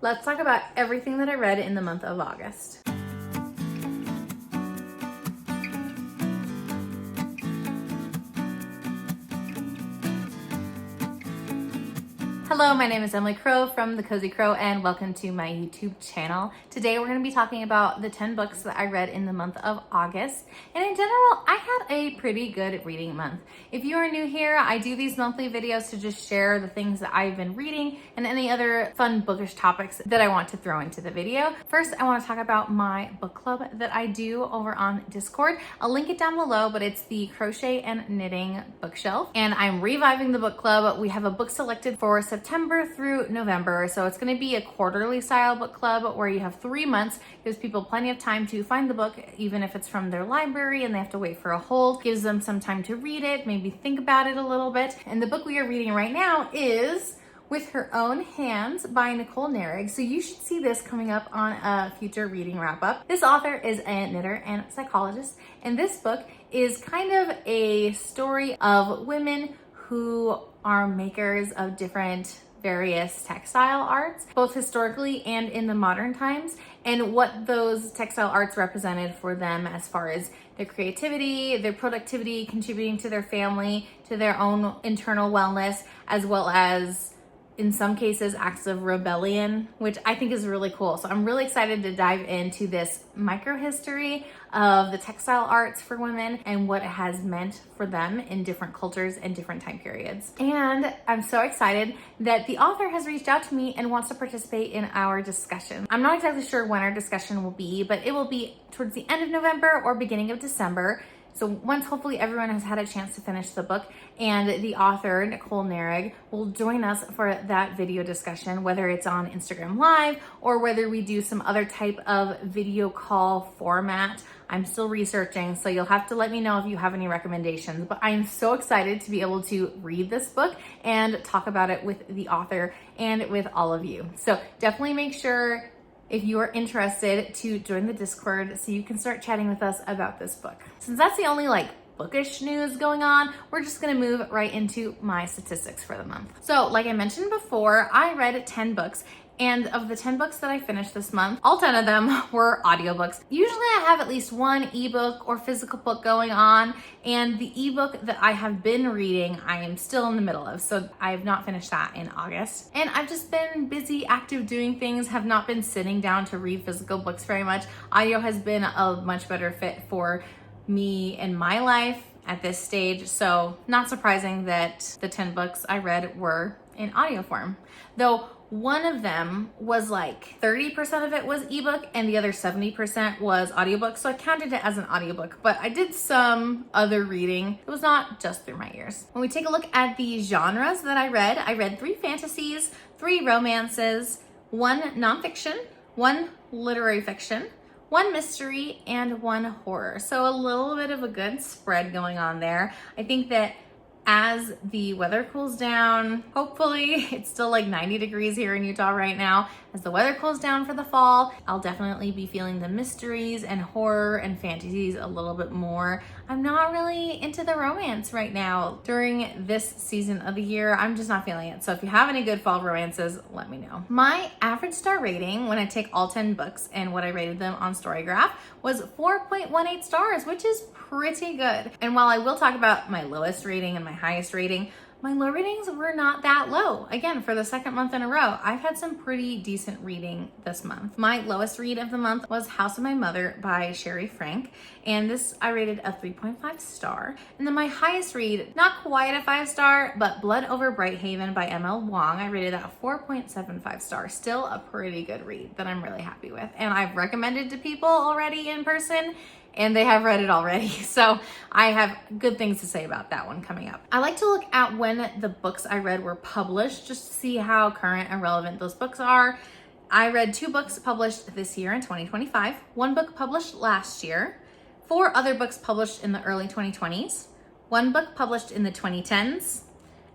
Let's talk about everything that I read in the month of August. Hello, my name is Emily Crow from The Cozy Crow and welcome to my YouTube channel. Today we're going to be talking about the 10 books that I read in the month of August. And in general, I had a pretty good reading month. If you are new here, I do these monthly videos to just share the things that I've been reading and any other fun bookish topics that I want to throw into the video. First, I want to talk about my book club that I do over on Discord. I'll link it down below, but it's the Crochet and Knitting Bookshelf. And I'm reviving the book club. We have a book selected for September through November. So it's going to be a quarterly style book club where you have 3 months. Gives people plenty of time to find the book, even if it's from their library and they have to wait for a hold. Gives them some time to read it, maybe think about it a little bit. And the book we are reading right now is With Her Own Hands by Nicole Narig. So you should see this coming up on a future reading wrap up. This author is a knitter and psychologist. And this book is kind of a story of women who are makers of different various textile arts, both historically and in the modern times, and what those textile arts represented for them as far as their creativity, their productivity, contributing to their family, to their own internal wellness, as well as in some cases acts of rebellion, which I think is really cool. So I'm really excited to dive into this micro history of the textile arts for women and what it has meant for them in different cultures and different time periods. And I'm so excited that the author has reached out to me and wants to participate in our discussion. I'm not exactly sure when our discussion will be, but it will be towards the end of November or beginning of December. So once hopefully everyone has had a chance to finish the book and the author, Nicole Narig, will join us for that video discussion, whether it's on Instagram Live or whether we do some other type of video call format. I'm still researching, so you'll have to let me know if you have any recommendations, but I'm so excited to be able to read this book and talk about it with the author and with all of you. So definitely make sure if you are interested to join the Discord so you can start chatting with us about this book. Since that's the only bookish news going on, we're just gonna move right into my statistics for the month. So like I mentioned before, I read 10 books. And of the 10 books that I finished this month, all 10 of them were audiobooks. Usually I have at least one ebook or physical book going on, and the ebook that I have been reading, I am still in the middle of, so I have not finished that in August. And I've just been busy, active, doing things, have not been sitting down to read physical books very much. Audio has been a much better fit for me in my life at this stage, so not surprising that the 10 books I read were in audio form. Though one of them was 30% of it was ebook and the other 70% was audiobook. So I counted it as an audiobook, but I did some other reading. It was not just through my ears. When we take a look at the genres that I read 3 fantasies, 3 romances, 1 nonfiction, 1 literary fiction, 1 mystery, and 1 horror. So a little bit of a good spread going on there. I think that as the weather cools down, hopefully it's still 90 degrees here in Utah right now. As the weather cools down for the fall, I'll definitely be feeling the mysteries and horror and fantasies a little bit more. I'm not really into the romance right now. During this season of the year, I'm just not feeling it. So if you have any good fall romances, let me know. My average star rating when I take all 10 books and what I rated them on Storygraph was 4.18 stars, which is pretty good. And while I will talk about my lowest rating and my highest rating, my low ratings were not that low. Again, for the second month in a row, I've had some pretty decent reading this month. My lowest read of the month was House of My Mother by Shari, Franke, and this I rated a 3.5 star. And then my highest read, not quite a 5 star, but Blood Over Brighthaven by Wang, I rated that a 4.75 star. Still a pretty good read that I'm really happy with. And I've recommended to people already in person, and they have read it already. So I have good things to say about that one coming up. I like to look at when the books I read were published just to see how current and relevant those books are. I read 2 books published this year in 2025, 1 book published last year, 4 other books published in the early 2020s, 1 book published in the 2010s,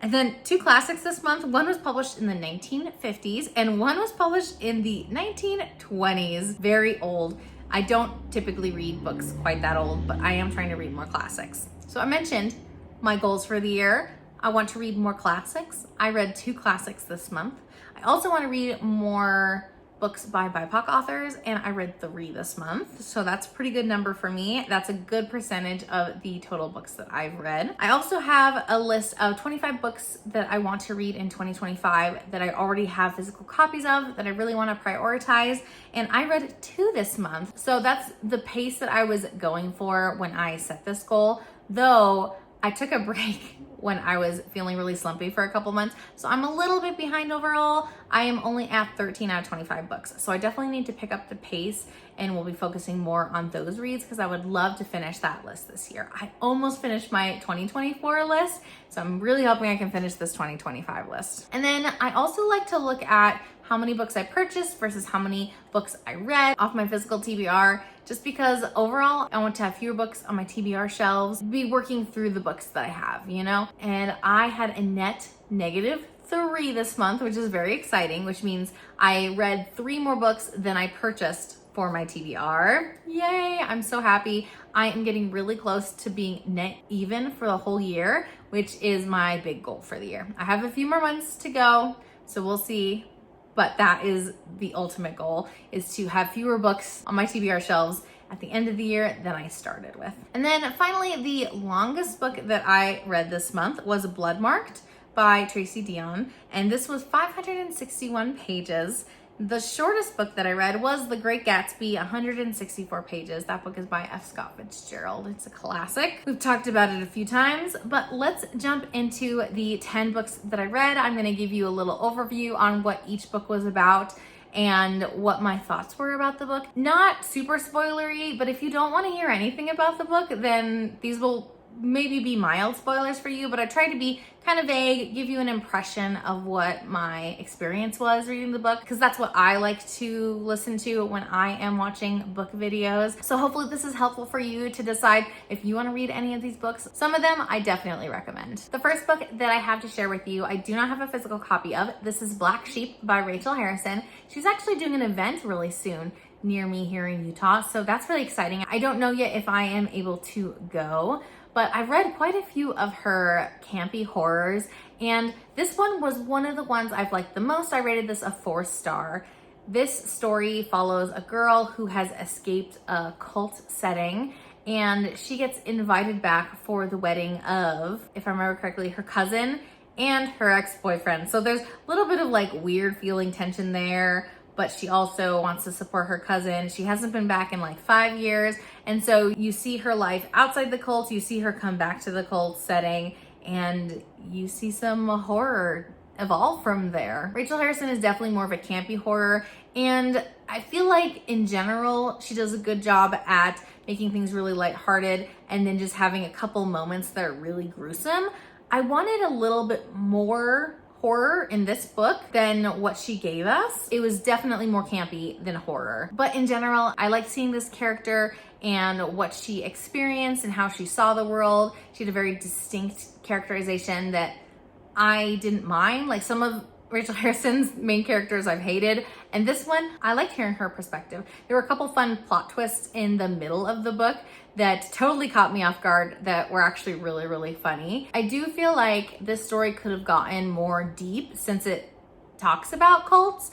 and then 2 classics this month. 1 was published in the 1950s and 1 was published in the 1920s. Very old. I don't typically read books quite that old, but I am trying to read more classics. So I mentioned my goals for the year. I want to read more classics. I read 2 classics this month. I also want to read more books by BIPOC authors, and I read 3 this month. So that's a pretty good number for me. That's a good percentage of the total books that I've read. I also have a list of 25 books that I want to read in 2025 that I already have physical copies of that I really want to prioritize. And I read 2 this month. So that's the pace that I was going for when I set this goal, though I took a break when I was feeling really slumpy for a couple months. So I'm a little bit behind overall. I am only at 13 out of 25 books. So I definitely need to pick up the pace, and we'll be focusing more on those reads because I would love to finish that list this year. I almost finished my 2024 list, so I'm really hoping I can finish this 2025 list. And then I also like to look at how many books I purchased versus how many books I read off my physical TBR, just because overall I want to have fewer books on my TBR shelves, be working through the books that I have, you know? And I had a net -3 this month, which is very exciting, which means I read 3 more books than I purchased for my TBR. Yay, I'm so happy. I am getting really close to being net even for the whole year, which is my big goal for the year. I have a few more months to go, so we'll see. But that is the ultimate goal, is to have fewer books on my TBR shelves at the end of the year than I started with. And then finally, the longest book that I read this month was Bloodmarked by Tracy Deonn, and this was 561 pages. The shortest book that I read was The Great Gatsby, 164 pages. That book is by F. Scott Fitzgerald. It's a classic. We've talked about it a few times, but let's jump into the 10 books that I read. I'm going to give you a little overview on what each book was about and what my thoughts were about the book. Not super spoilery, but if you don't want to hear anything about the book, then these will maybe be mild spoilers for you, but I tried to be kind of vague, give you an impression of what my experience was reading the book, because that's what I like to listen to when I am watching book videos. So hopefully this is helpful for you to decide if you want to read any of these books. Some of them I definitely recommend. The first book that I have to share with you, I do not have a physical copy of. This is Black Sheep by Rachel Harrison. She's actually doing an event really soon near me here in Utah, so that's really exciting. I don't know yet if I am able to go, but I've read quite a few of her campy horrors, and this one was one of the ones I've liked the most. I rated this a 4-star. This story follows a girl who has escaped a cult setting, and she gets invited back for the wedding of, if I remember correctly, her cousin and her ex-boyfriend. So there's a little bit of like weird feeling tension there, but she also wants to support her cousin. She hasn't been back in like 5 years. And so you see her life outside the cult, you see her come back to the cult setting, and you see some horror evolve from there. Rachel Harrison is definitely more of a campy horror, and I feel like in general, she does a good job at making things really lighthearted and then just having a couple moments that are really gruesome. I wanted a little bit more horror in this book than what she gave us. It was definitely more campy than horror. But in general, I like seeing this character and what she experienced and how she saw the world. She had a very distinct characterization that I didn't mind. Like some of Rachel Harrison's main characters I've hated, and this one, I liked hearing her perspective. There were a couple fun plot twists in the middle of the book that totally caught me off guard that were actually really, really funny. I do feel like this story could have gotten more deep since it talks about cults,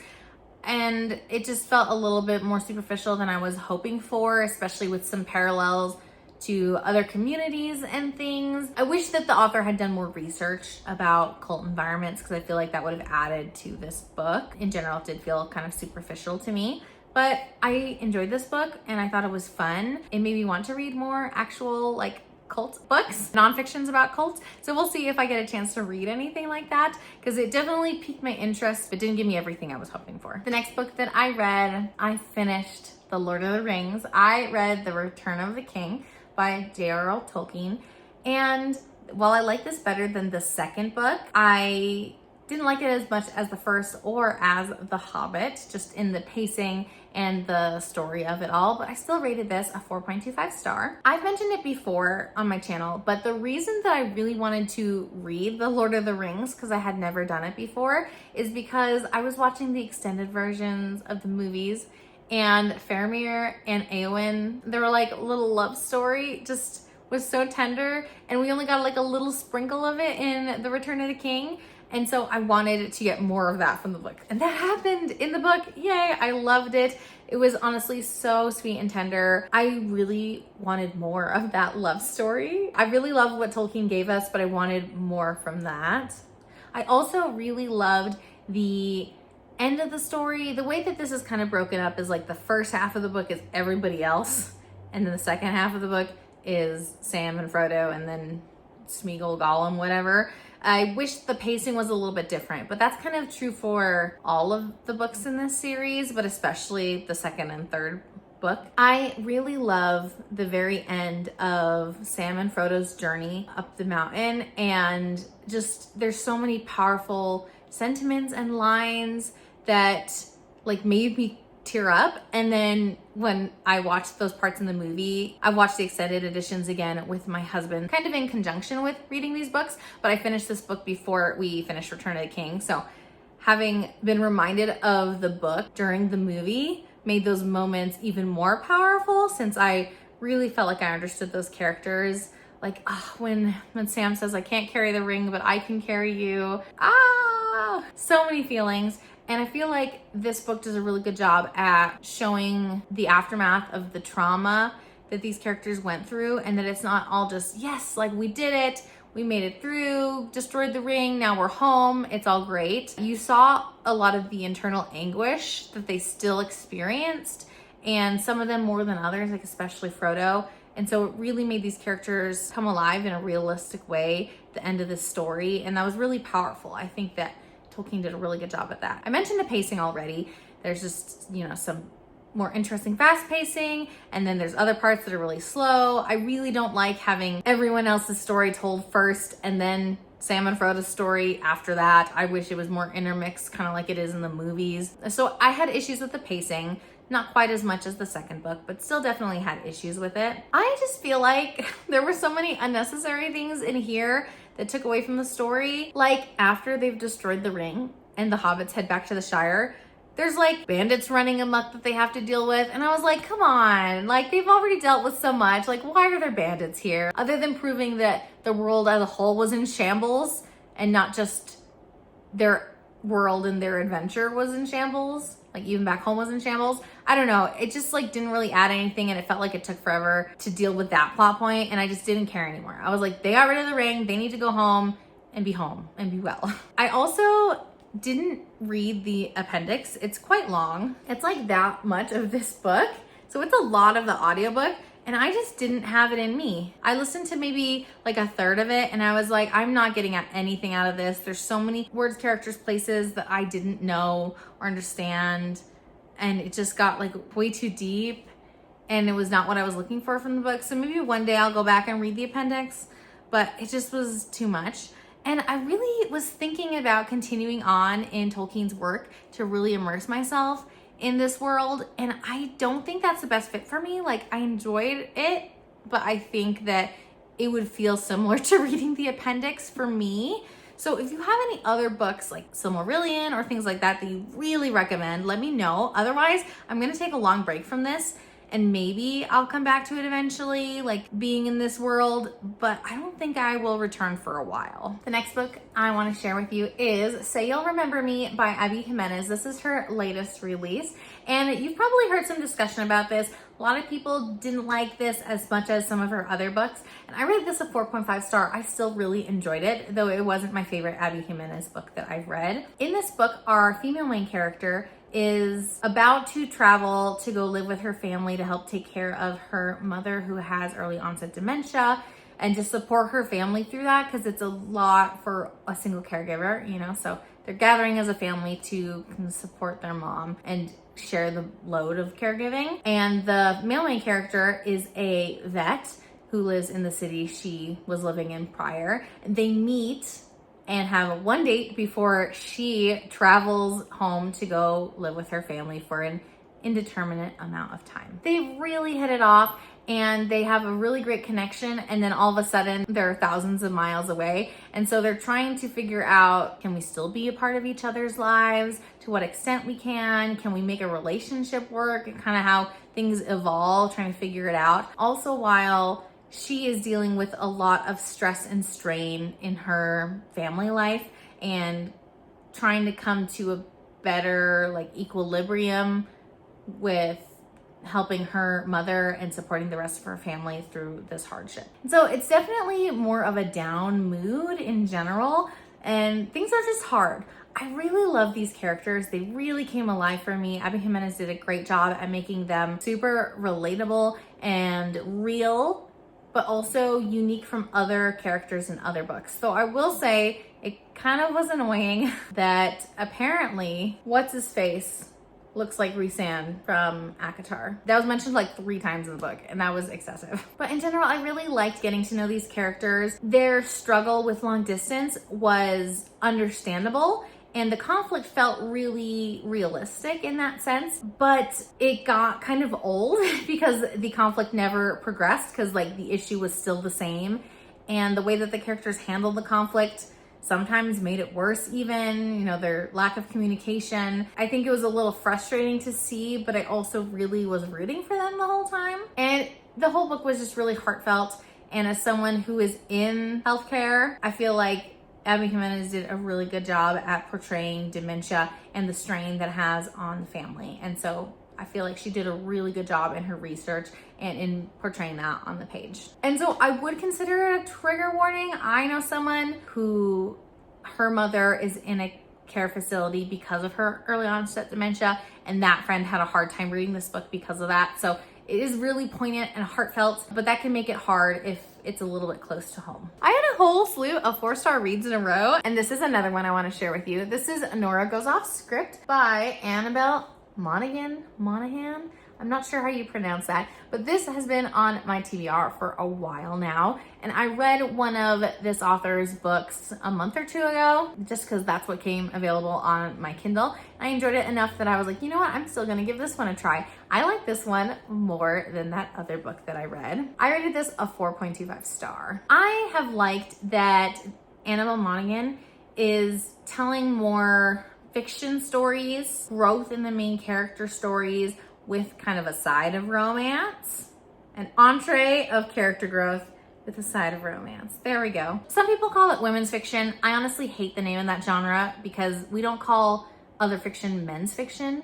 and it just felt a little bit more superficial than I was hoping for, especially with some parallels to other communities and things. I wish that the author had done more research about cult environments, because I feel like that would have added to this book. In general, it did feel kind of superficial to me, but I enjoyed this book and I thought it was fun. It made me want to read more actual like cult books, nonfictions about cults. So we'll see if I get a chance to read anything like that, because it definitely piqued my interest, but didn't give me everything I was hoping for. The next book that I read, I finished The Lord of the Rings. I read The Return of the King by J.R.R. Tolkien. And while I like this better than the second book, I didn't like it as much as the first or as The Hobbit, just in the pacing and the story of it all, but I still rated this a 4.25 star. I've mentioned it before on my channel, but the reason that I really wanted to read The Lord of the Rings, because I had never done it before, is because I was watching the extended versions of the movies, and Faramir and Éowyn, they were like a little love story, just was so tender, and we only got like a little sprinkle of it in The Return of the King. And so I wanted to get more of that from the book. And that happened in the book. Yay, I loved it. It was honestly so sweet and tender. I really wanted more of that love story. I really loved what Tolkien gave us, but I wanted more from that. I also really loved the end of the story. The way that this is kind of broken up is like the first half of the book is everybody else, and then the second half of the book is Sam and Frodo, and then Smeagol, Gollum, whatever. I wish the pacing was a little bit different, but that's kind of true for all of the books in this series, but especially the second and third book. I really love the very end of Sam and Frodo's journey up the mountain, and just there's so many powerful sentiments and lines that like made me tear up. And then when I watched those parts in the movie, I watched the extended editions again with my husband, kind of in conjunction with reading these books, but I finished this book before we finished Return of the King. So having been reminded of the book during the movie made those moments even more powerful, since I really felt like I understood those characters. Like when Sam says, I can't carry the ring, but I can carry you. So many feelings. And I feel like this book does a really good job at showing the aftermath of the trauma that these characters went through, and that it's not all just, yes, like we did it, we made it through, destroyed the ring, now we're home, it's all great. You saw a lot of the internal anguish that they still experienced, and some of them more than others, like especially Frodo. And so it really made these characters come alive in a realistic way at the end of this story, and that was really powerful. I think that Tolkien did a really good job at that. I mentioned the pacing already. There's just, some more interesting fast pacing, and then there's other parts that are really slow. I really don't like having everyone else's story told first and then Sam and Frodo's story after that. I wish it was more intermixed, kind of like it is in the movies. So I had issues with the pacing, not quite as much as the second book, but still definitely had issues with it. I just feel like there were so many unnecessary things in here that took away from the story. Like after they've destroyed the ring and the hobbits head back to the Shire, there's like bandits running amok that they have to deal with. And I was like, come on, like they've already dealt with so much. Like why are there bandits here? Other than proving that the world as a whole was in shambles and not just their world and their adventure was in shambles. Like even back home was in shambles. I don't know. It just like didn't really add anything, and it felt like it took forever to deal with that plot point, and I just didn't care anymore. I was like, they got rid of the ring. They need to go home and be well. I also didn't read the appendix. It's quite long. It's like that much of this book. So it's a lot of the audiobook, and I just didn't have it in me. I listened to maybe like a third of it, and I was like, I'm not getting anything out of this. There's so many words, characters, places that I didn't know or understand, and it just got like way too deep, and it was not what I was looking for from the book. So maybe one day I'll go back and read the appendix, but it just was too much. And I really was thinking about continuing on in Tolkien's work to really immerse myself in this world, and I don't think that's the best fit for me. Like I enjoyed it, but I think that it would feel similar to reading the appendix for me. So if you have any other books like Silmarillion or things like that you really recommend, let me know. Otherwise, I'm gonna take a long break from this, and maybe I'll come back to it eventually, like being in this world, but I don't think I will return for a while. The next book I want to share with you is Say You'll Remember Me by Abby Jimenez. This is her latest release, and you've probably heard some discussion about this. A lot of people didn't like this as much as some of her other books, and I rated this a 4.5 star. I still really enjoyed it, though it wasn't my favorite Abby Jimenez book that I've read. In this book, our female main character is about to travel to go live with her family to help take care of her mother who has early onset dementia, and to support her family through that, because it's a lot for a single caregiver, so they're gathering as a family to support their mom and share the load of caregiving. And the male main character is a vet who lives in the city she was living in prior. They meet and have one date before she travels home to go live with her family for an indeterminate amount of time. They really hit it off, and they have a really great connection, and then all of a sudden they're thousands of miles away, and so they're trying to figure out, can we still be a part of each other's lives? To what extent we can we make a relationship work? And kind of how things evolve, trying to figure it out. Also, while she is dealing with a lot of stress and strain in her family life, and trying to come to a better like equilibrium with helping her mother and supporting the rest of her family through this hardship. So it's definitely more of a down mood in general, and things are just hard. I really love these characters. They really came alive for me. Abby Jimenez did a great job at making them super relatable and real, but also unique from other characters in other books. So I will say it kind of was annoying that apparently what's-his-face looks like Rhysand from ACOTAR. That was mentioned like 3 times in the book, and that was excessive. But in general, I really liked getting to know these characters. Their struggle with long distance was understandable, and the conflict felt really realistic in that sense, but it got kind of old because the conflict never progressed, because like the issue was still the same, and the way that the characters handled the conflict sometimes made it worse even, you know, their lack of communication. I think it was a little frustrating to see, but I also really was rooting for them the whole time. And the whole book was just really heartfelt. And as someone who is in healthcare, I feel like Abby Jimenez did a really good job at portraying dementia and the strain that it has on the family. And so I feel like she did a really good job in her research and in portraying that on the page. And so I would consider it a trigger warning. I know someone who her mother is in a care facility because of her early onset dementia, and that friend had a hard time reading this book because of that. So it is really poignant and heartfelt, but that can make it hard if it's a little bit close to home. I had a whole slew of 4-star reads in a row, and this is another one I want to share with you. This is Nora Goes Off Script by Annabel Monaghan. I'm not sure how you pronounce that, but this has been on my TBR for a while now. And I read one of this author's books a month or 2 ago, just because that's what came available on my Kindle. I enjoyed it enough that I was like, you know what? I'm still gonna give this one a try. I like this one more than that other book that I read. I rated this a 4.25 star. I have liked that Annabel Monaghan is telling more fiction stories, growth in the main character stories, with kind of a side of romance, an entree of character growth with a side of romance. There we go. Some people call it women's fiction. I honestly hate the name of that genre because we don't call other fiction men's fiction.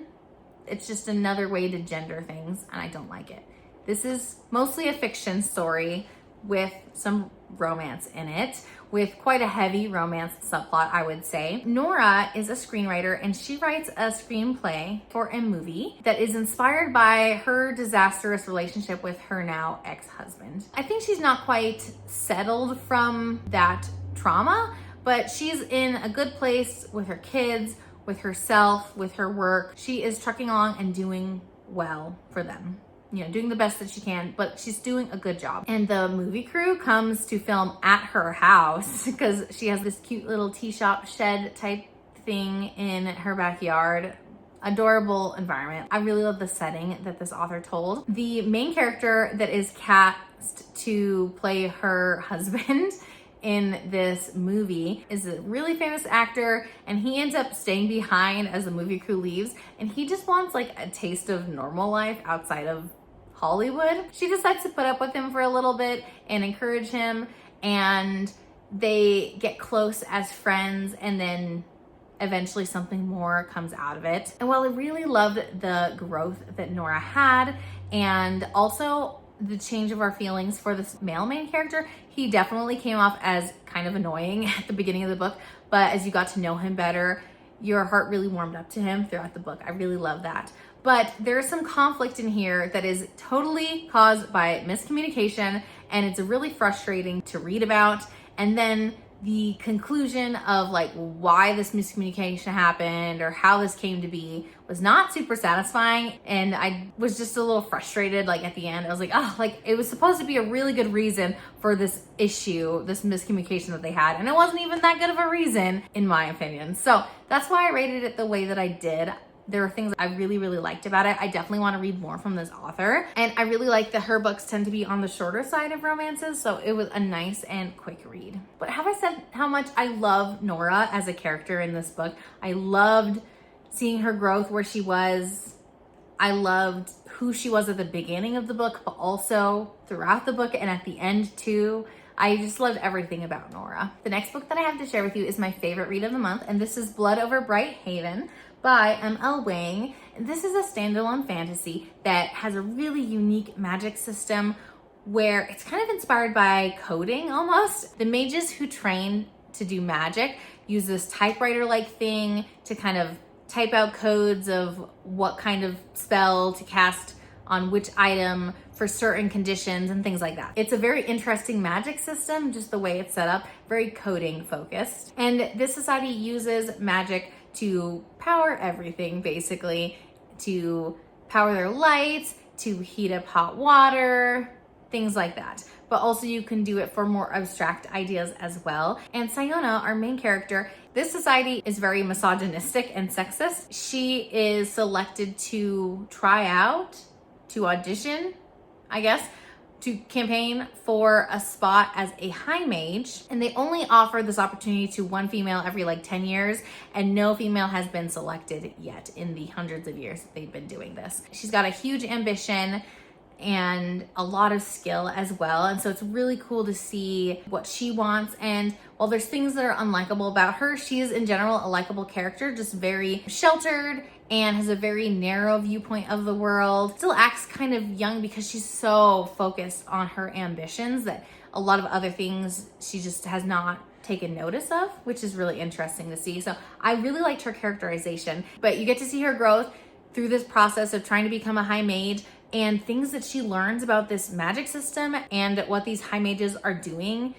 It's just another way to gender things, and I don't like it. This is mostly a fiction story with some romance in it, with quite a heavy romance subplot, I would say. Nora is a screenwriter, and she writes a screenplay for a movie that is inspired by her disastrous relationship with her now ex-husband. I think she's not quite settled from that trauma, but she's in a good place with her kids, with herself, with her work. She is trucking along and doing well for them. You know, doing the best that she can, but she's doing a good job. And the movie crew comes to film at her house because she has this cute little tea shop shed type thing in her backyard. Adorable environment. I really love the setting that this author told. The main character that is cast to play her husband in this movie is a really famous actor, and he ends up staying behind as the movie crew leaves, and he just wants like a taste of normal life outside of Hollywood. She decides to put up with him for a little bit and encourage him, and they get close as friends, and then eventually something more comes out of it. And while I really loved the growth that Nora had, and also the change of our feelings for this male main character, he definitely came off as kind of annoying at the beginning of the book, but as you got to know him better, your heart really warmed up to him throughout the book. I really love that. But there's some conflict in here that is totally caused by miscommunication, and it's really frustrating to read about. And then the conclusion of like why this miscommunication happened or how this came to be was not super satisfying, and I was just a little frustrated. Like at the end I was like, oh, like it was supposed to be a really good reason for this issue, this miscommunication that they had, and it wasn't even that good of a reason in my opinion. So that's why I rated it the way that I did. There are things I really, really liked about it. I definitely want to read more from this author. And I really like that her books tend to be on the shorter side of romances, so it was a nice and quick read. But have I said how much I love Nora as a character in this book? I loved seeing her growth where she was. I loved who she was at the beginning of the book, but also throughout the book and at the end too. I just loved everything about Nora. The next book that I have to share with you is my favorite read of the month, and this is Blood Over Bright Haven by M.L. Wang. This is a standalone fantasy that has a really unique magic system where it's kind of inspired by coding almost. The mages who train to do magic use this typewriter-like thing to kind of type out codes of what kind of spell to cast on which item for certain conditions and things like that. It's a very interesting magic system, just the way it's set up, very coding focused. And this society uses magic to power everything, basically, to power their lights, to heat up hot water, things like that. But also you can do it for more abstract ideas as well. And Sayona, our main character, this society is very misogynistic and sexist. She is selected to try out, to audition, I guess, to campaign for a spot as a high mage, and they only offer this opportunity to one female every like 10 years, and no female has been selected yet in the hundreds of years that they've been doing this. She's got a huge ambition and a lot of skill as well, and so it's really cool to see what she wants. And while there's things that are unlikable about her, she is in general a likable character, just very sheltered and has a very narrow viewpoint of the world. Still acts kind of young because she's so focused on her ambitions that a lot of other things she just has not taken notice of, which is really interesting to see. So I really liked her characterization, but you get to see her growth through this process of trying to become a high mage and things that she learns about this magic system and what these high mages are doing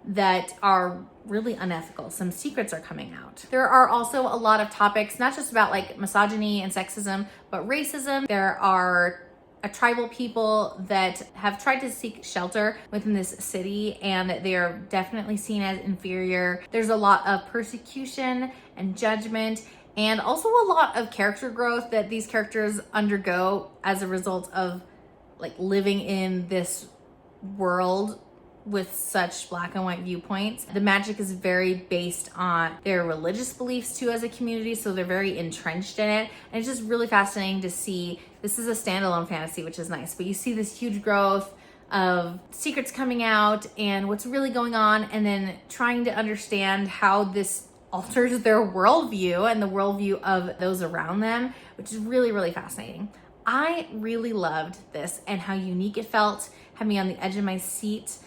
that are really unethical. Some secrets are coming out. There are also a lot of topics, not just about like misogyny and sexism, but racism. There are a tribal people that have tried to seek shelter within this city, and they are definitely seen as inferior. There's a lot of persecution and judgment, and also a lot of character growth that these characters undergo as a result of like living in this world with such black and white viewpoints. The magic is very based on their religious beliefs too as a community, so they're very entrenched in it. And it's just really fascinating to see. This is a standalone fantasy, which is nice, but you see this huge growth of secrets coming out and what's really going on, and then trying to understand how this alters their worldview and the worldview of those around them, which is really, really fascinating. I really loved this and how unique it felt, had me on the edge of my seat.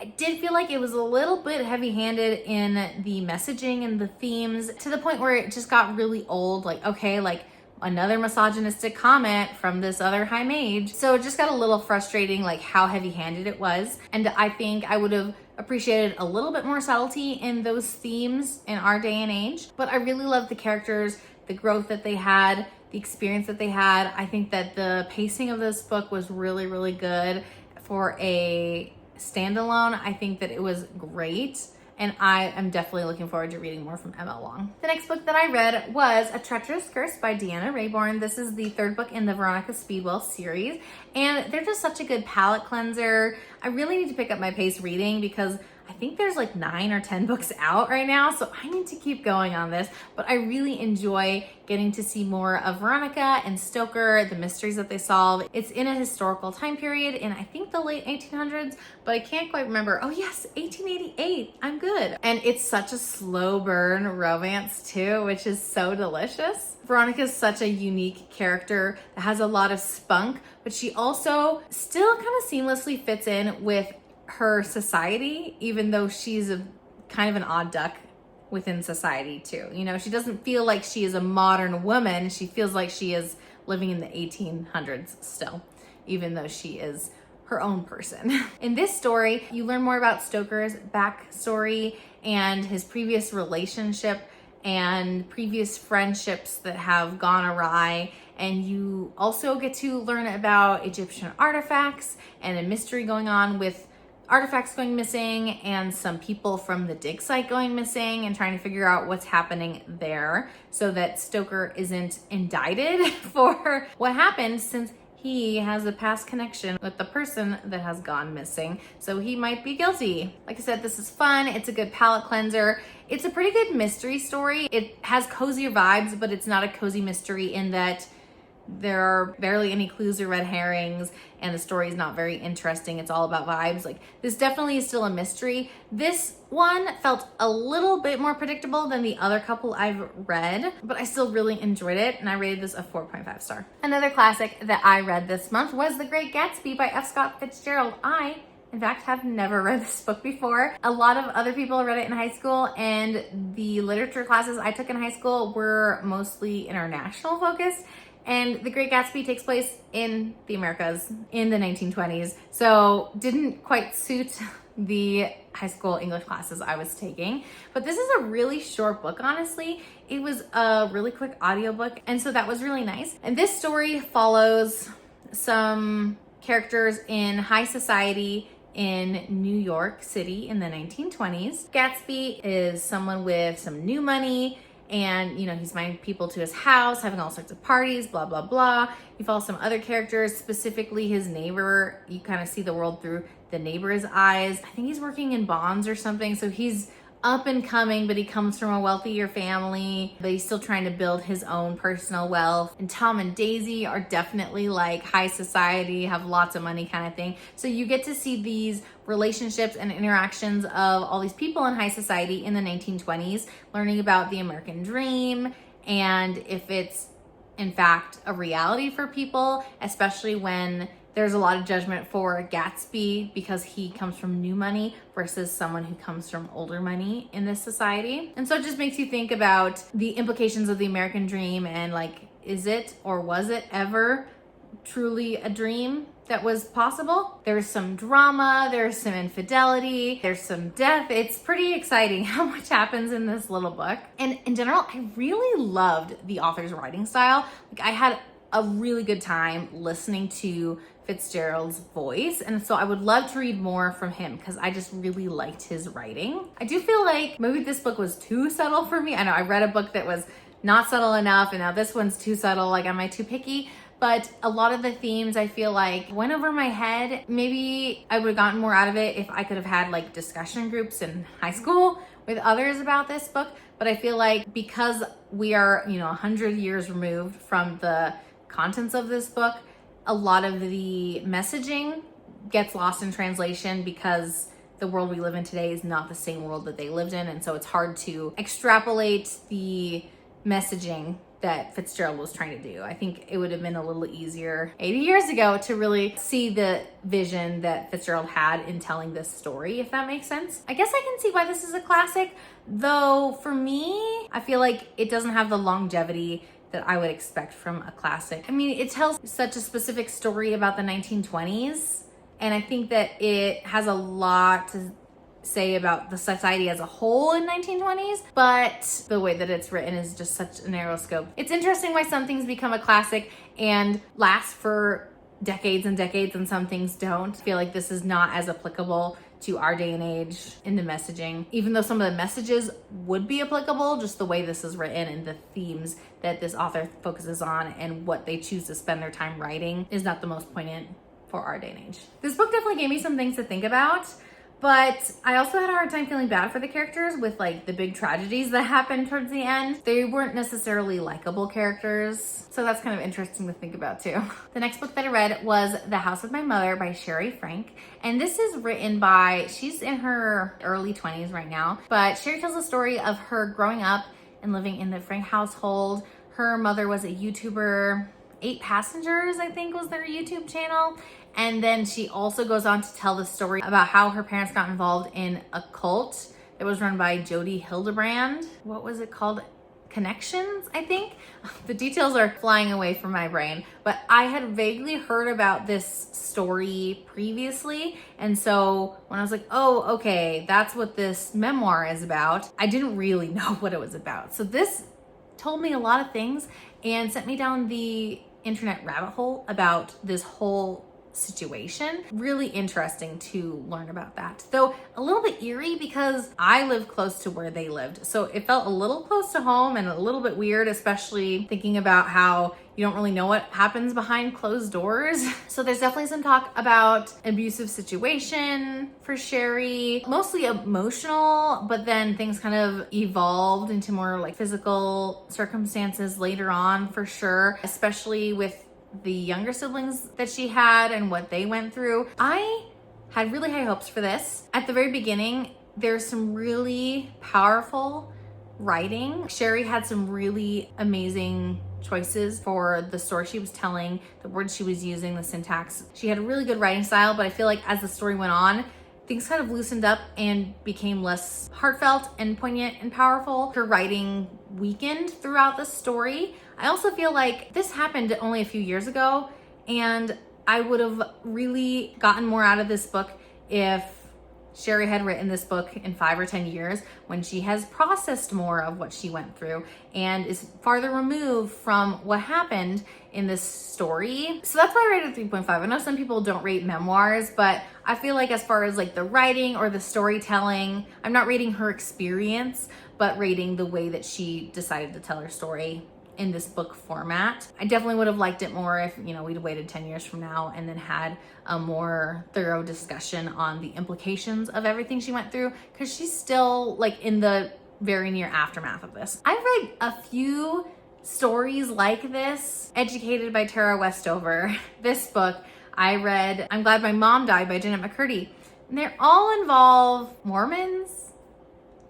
I did feel like it was a little bit heavy-handed in the messaging and the themes, to the point where it just got really old. Like, okay, like another misogynistic comment from this other high mage. So it just got a little frustrating, like how heavy-handed it was. And I think I would have appreciated a little bit more subtlety in those themes in our day and age. But I really loved the characters, the growth that they had, the experience that they had. I think that the pacing of this book was really, really good for a standalone. I think that it was great, and I am definitely looking forward to reading more from M.L. Wang. The next book that I read was A Treacherous Curse by Deanna Raybourn. This is the third book in the Veronica Speedwell series, and they're just such a good palate cleanser. I really need to pick up my pace reading because I think there's like 9 or 10 books out right now, so I need to keep going on this. But I really enjoy getting to see more of Veronica and Stoker, the mysteries that they solve. It's in a historical time period in, I think, the late 1800s, but I can't quite remember. Oh yes, 1888, I'm good. And it's such a slow burn romance too, which is so delicious. Veronica is such a unique character that has a lot of spunk, but she also still kind of seamlessly fits in with her society, even though she's a kind of an odd duck within society too. You know, she doesn't feel like she is a modern woman. She feels like she is living in the 1800s still, even though she is her own person. In this story, you learn more about Stoker's backstory and his previous relationship and previous friendships that have gone awry. And you also get to learn about Egyptian artifacts and a mystery going on with artifacts going missing and some people from the dig site going missing, and trying to figure out what's happening there so that Stoker isn't indicted for what happened, since he has a past connection with the person that has gone missing. So he might be guilty. Like I said, this is fun. It's a good palate cleanser. It's a pretty good mystery story. It has cozier vibes, but it's not a cozy mystery in that There are barely any clues or red herrings, and the story is not very interesting. It's all about vibes. Like, this definitely is still a mystery. This one felt a little bit more predictable than the other couple I've read, but I still really enjoyed it, and I rated this a 4.5 star. Another classic that I read this month was The Great Gatsby by F. Scott Fitzgerald. I, in fact, have never read this book before. A lot of other people read it in high school, and the literature classes I took in high school were mostly international focused. And The Great Gatsby takes place in the Americas in the 1920s, so didn't quite suit the high school English classes I was taking. But this is a really short book, honestly. It was a really quick audiobook, and so that was really nice. And this story follows some characters in high society in New York City in the 1920s. Gatsby is someone with some new money, and, you know, he's inviting people to his house, having all sorts of parties, blah, blah, blah. You follow some other characters, specifically his neighbor. You kind of see the world through the neighbor's eyes. I think he's working in bonds or something. So he's up and coming, but he comes from a wealthier family, but he's still trying to build his own personal wealth. And Tom and Daisy are definitely like high society, have lots of money kind of thing. So you get to see these relationships and interactions of all these people in high society in the 1920s, learning about the American dream and if it's in fact a reality for people, especially when there's a lot of judgment for Gatsby because he comes from new money versus someone who comes from older money in this society. And so it just makes you think about the implications of the American dream and, like, is it or was it ever truly a dream that was possible? There's some drama, there's some infidelity, there's some death. It's pretty exciting how much happens in this little book. And in general, I really loved the author's writing style. Like, I had a really good time listening to Fitzgerald's voice, and so I would love to read more from him because I just really liked his writing. I do feel like maybe this book was too subtle for me. I know I read a book that was not subtle enough, and now this one's too subtle. Like, am I too picky? But a lot of the themes I feel like went over my head. Maybe I would have gotten more out of it if I could have had like discussion groups in high school with others about this book. But I feel like because we are, 100 years removed from the contents of this book, a lot of the messaging gets lost in translation because the world we live in today is not the same world that they lived in. And so it's hard to extrapolate the messaging that Fitzgerald was trying to do. I think it would have been a little easier 80 years ago to really see the vision that Fitzgerald had in telling this story, if that makes sense. I guess I can see why this is a classic, though for me, I feel like it doesn't have the longevity that I would expect from a classic. I mean, it tells such a specific story about the 1920s, and I think that it has a lot to say about the society as a whole in 1920s, but the way that it's written is just such a narrow scope. It's interesting why some things become a classic and last for decades and decades and some things don't. I feel like this is not as applicable to our day and age in the messaging, even though some of the messages would be applicable. Just the way this is written and the themes that this author focuses on and what they choose to spend their time writing is not the most poignant for our day and age. This book definitely gave me some things to think about, but I also had a hard time feeling bad for the characters with like the big tragedies that happened towards the end. They weren't necessarily likable characters, so that's kind of interesting to think about too. The next book that I read was The House of My Mother by Shari Franke, and this is written by, she's in her early 20s right now, but Shari tells the story of her growing up and living in the Franke household. Her mother was a YouTuber, 8 Passengers, I think was their YouTube channel. And then she also goes on to tell the story about how her parents got involved in a cult that was run by Jody Hildebrand. What was it called? Connections, I think. The details are flying away from my brain, but I had vaguely heard about this story previously. And so when I was like, oh, okay, that's what this memoir is about, I didn't really know what it was about. So this told me a lot of things and sent me down the internet rabbit hole about this whole situation. Really interesting to learn about that. Though a little bit eerie because I live close to where they lived. So it felt a little close to home and a little bit weird, especially thinking about how you don't really know what happens behind closed doors. So there's definitely some talk about abusive situation for Shari, mostly emotional, but then things kind of evolved into more like physical circumstances later on for sure, especially with the younger siblings that she had and what they went through. I had really high hopes for this. At the very beginning, there's some really powerful writing. Shari had some really amazing choices for the story she was telling, the words she was using, the syntax. She had a really good writing style, but I feel like as the story went on, things kind of loosened up and became less heartfelt and poignant and powerful. Her writing weakened throughout the story. I also feel like this happened only a few years ago, and I would have really gotten more out of this book if Shari had written this book in 5 or 10 years when she has processed more of what she went through and is farther removed from what happened in this story. So that's why I rated 3.5. I know some people don't rate memoirs, but I feel like as far as like the writing or the storytelling, I'm not rating her experience, but rating the way that she decided to tell her story in this book format. I definitely would have liked it more if, you know, we'd waited 10 years from now and then had a more thorough discussion on the implications of everything she went through, because she's still like in the very near aftermath of this. I've read a few stories like this. Educated by Tara Westover. This book I read, I'm Glad My Mom Died by Janet McCurdy. And they all involve Mormons,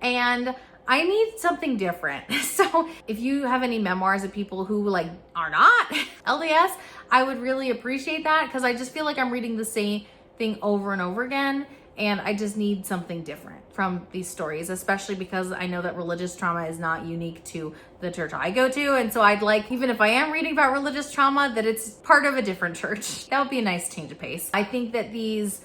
and I need something different. So if you have any memoirs of people who like are not LDS, I would really appreciate that, because I just feel like I'm reading the same thing over and over again, and I just need something different from these stories, especially because I know that religious trauma is not unique to the church I go to. And so I'd like, even if I am reading about religious trauma, that it's part of a different church. That would be a nice change of pace. I think that these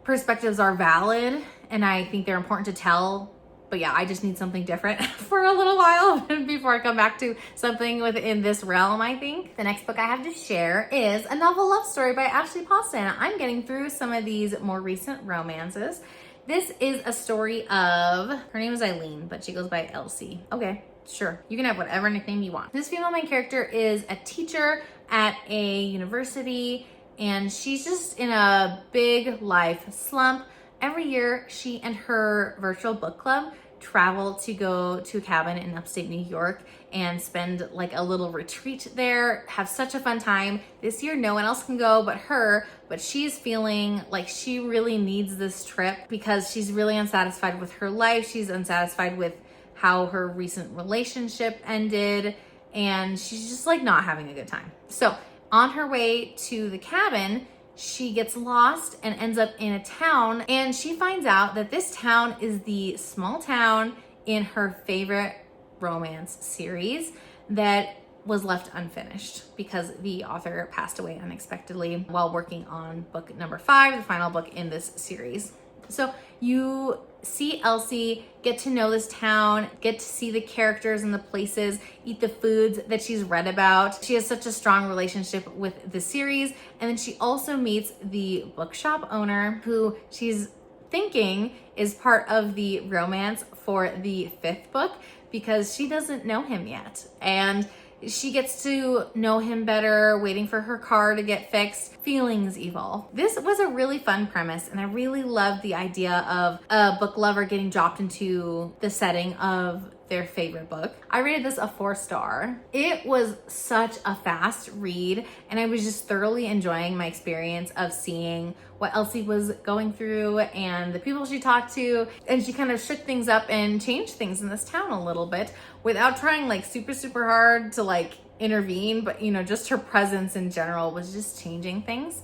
perspectives are valid, and I think they're important to tell. But yeah, I just need something different for a little while before I come back to something within this realm, I think. The next book I have to share is a novel love story by Ashley Paulson. I'm getting through some of these more recent romances. This is a story of, her name is Eileen, but she goes by Elsie. Okay, sure. You can have whatever nickname you want. This female main character is a teacher at a university, and she's just in a big life slump. Every year, she and her virtual book club travel to go to a cabin in upstate New York and spend like a little retreat there, have such a fun time. This year, no one else can go but her, but she's feeling like she really needs this trip because she's really unsatisfied with her life. She's unsatisfied with how her recent relationship ended, and she's just like not having a good time. So on her way to the cabin, she gets lost and ends up in a town, and she finds out that this town is the small town in her favorite romance series that was left unfinished because the author passed away unexpectedly while working on book number 5, the final book in this series. So you see Elsie get to know this town, get to see the characters and the places, eat the foods that she's read about. She has such a strong relationship with the series. And then she also meets the bookshop owner, who she's thinking is part of the romance for the 5th book, because she doesn't know him yet. And she gets to know him better, waiting for her car to get fixed. Feelings evolve. This was a really fun premise, and I really loved the idea of a book lover getting dropped into the setting of their favorite book. I rated this a 4-star. It was such a fast read, and I was just thoroughly enjoying my experience of seeing what Elsie was going through and the people she talked to, and she kind of shook things up and changed things in this town a little bit without trying like super hard to like intervene, but you know, just her presence in general was just changing things.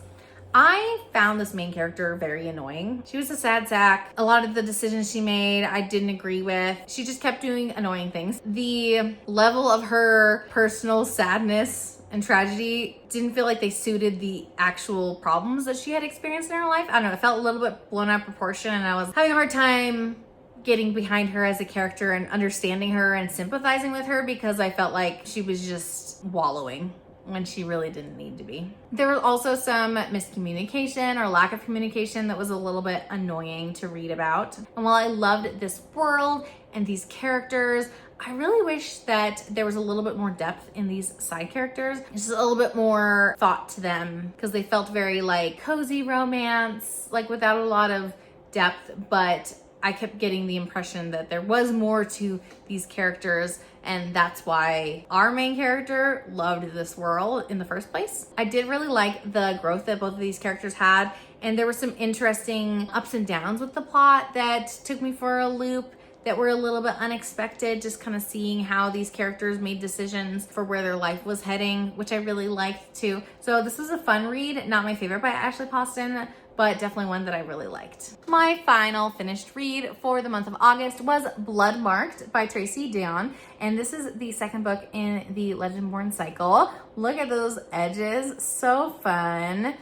I found this main character very annoying. She was a sad sack. A lot of the decisions she made, I didn't agree with. She just kept doing annoying things. The level of her personal sadness and tragedy didn't feel like they suited the actual problems that she had experienced in her life. I don't know, it felt a little bit blown out of proportion, and I was having a hard time getting behind her as a character and understanding her and sympathizing with her, because I felt like she was just wallowing when she really didn't need to be. There was also some miscommunication or lack of communication that was a little bit annoying to read about. And while I loved this world and these characters, I really wish that there was a little bit more depth in these side characters. Just a little bit more thought to them, because they felt very like cozy romance, like without a lot of depth, but I kept getting the impression that there was more to these characters, and that's why our main character loved this world in the first place. I did really like the growth that both of these characters had, and there were some interesting ups and downs with the plot that took me for a loop, that were a little bit unexpected, just kind of seeing how these characters made decisions for where their life was heading, which I really liked too. So this was a fun read, not my favorite by Ashley Poston, but definitely one that I really liked. My final finished read for the month of August was Bloodmarked by Tracy, Deonn, and this is the second book in the Legendborn cycle. Look at those edges, so fun.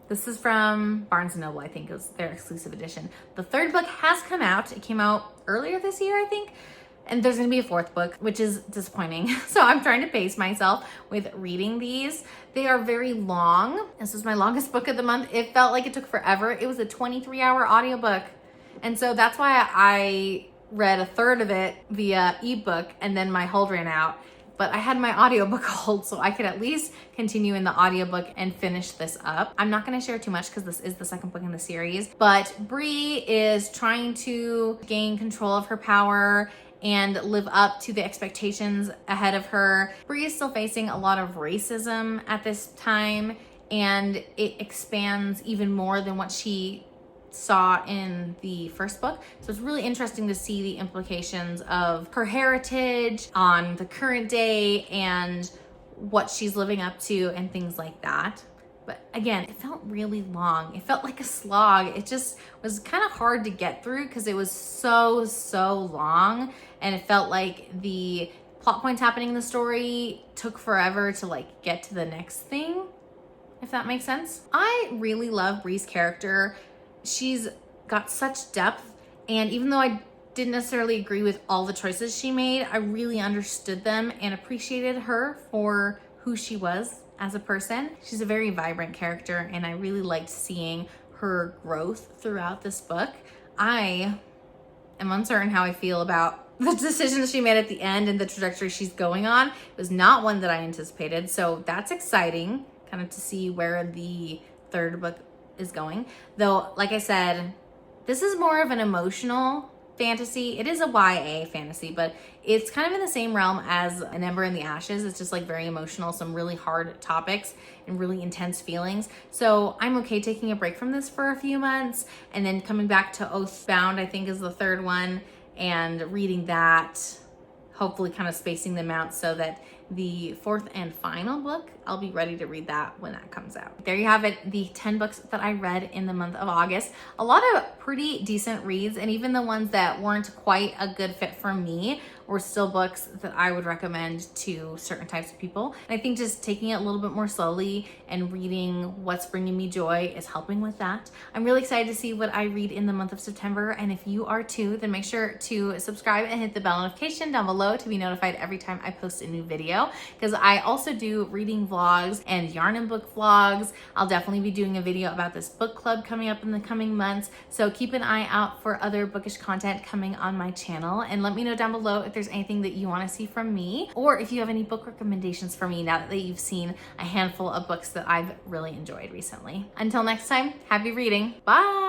This is from Barnes & Noble, I think it was their exclusive edition. The third book has come out. It came out earlier this year, I think. And there's gonna be a fourth book, which is disappointing. So I'm trying to pace myself with reading these. They are very long. This was my longest book of the month. It felt like it took forever. It was a 23-hour audiobook. And so that's why I read a third of it via ebook, and then my hold ran out. But I had my audiobook hold, so I could at least continue in the audiobook and finish this up. I'm not gonna share too much because this is the second book in the series, but Bree is trying to gain control of her power and live up to the expectations ahead of her. Bree is still facing a lot of racism at this time, and it expands even more than what she saw in the first book. So it's really interesting to see the implications of her heritage on the current day and what she's living up to and things like that. But again, it felt really long. It felt like a slog. It just was kind of hard to get through because it was so long, and it felt like the plot points happening in the story took forever to like get to the next thing, if that makes sense. I really love Bree's character. She's got such depth, and even though I didn't necessarily agree with all the choices she made, I really understood them and appreciated her for who she was as a person. She's a very vibrant character, and I really liked seeing her growth throughout this book. I am uncertain how I feel about the decisions she made at the end and the trajectory she's going on. It was not one that I anticipated, so that's exciting, kind of to see where the third book is going. Though, like I said, this is more of an emotional fantasy. It is a YA fantasy, but it's kind of in the same realm as An Ember in the Ashes. It's just like very emotional, some really hard topics and really intense feelings. So I'm okay taking a break from this for a few months and then coming back to Oathbound, I think is the third one, and reading that, hopefully kind of spacing them out so that the fourth and final book, I'll be ready to read that when that comes out. There you have it, the 10 books that I read in the month of August. A lot of pretty decent reads, and even the ones that weren't quite a good fit for me were still books that I would recommend to certain types of people. And I think just taking it a little bit more slowly and reading what's bringing me joy is helping with that. I'm really excited to see what I read in the month of September, and if you are too, then make sure to subscribe and hit the bell notification down below to be notified every time I post a new video, because I also do reading vlogs and yarn and book vlogs. I'll definitely be doing a video about this book club coming up in the coming months, so keep an eye out for other bookish content coming on my channel, and let me know down below if there's anything that you want to see from me, or if you have any book recommendations for me now that you've seen a handful of books that I've really enjoyed recently. Until next time, happy reading. Bye!